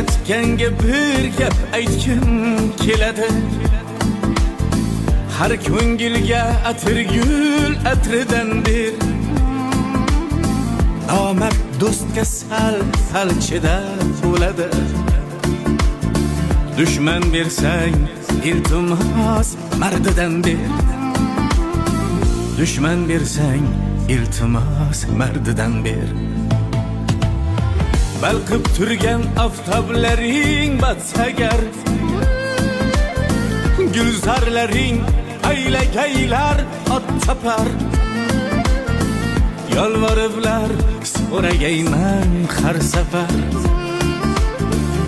aytganga bir gap aytgim keladi. Har ko'ngilga atirgul atridan bir, nomard do'stga sal chidab bo'ladi. Dushman bersang iltimos mardidan ber, dushman bersang iltimos mardidan ber. Balqib turgan oftoblaring batsagar, gulzarlaring aylagaylar ot chopar. Yolvoriblar so'ragayman har safar,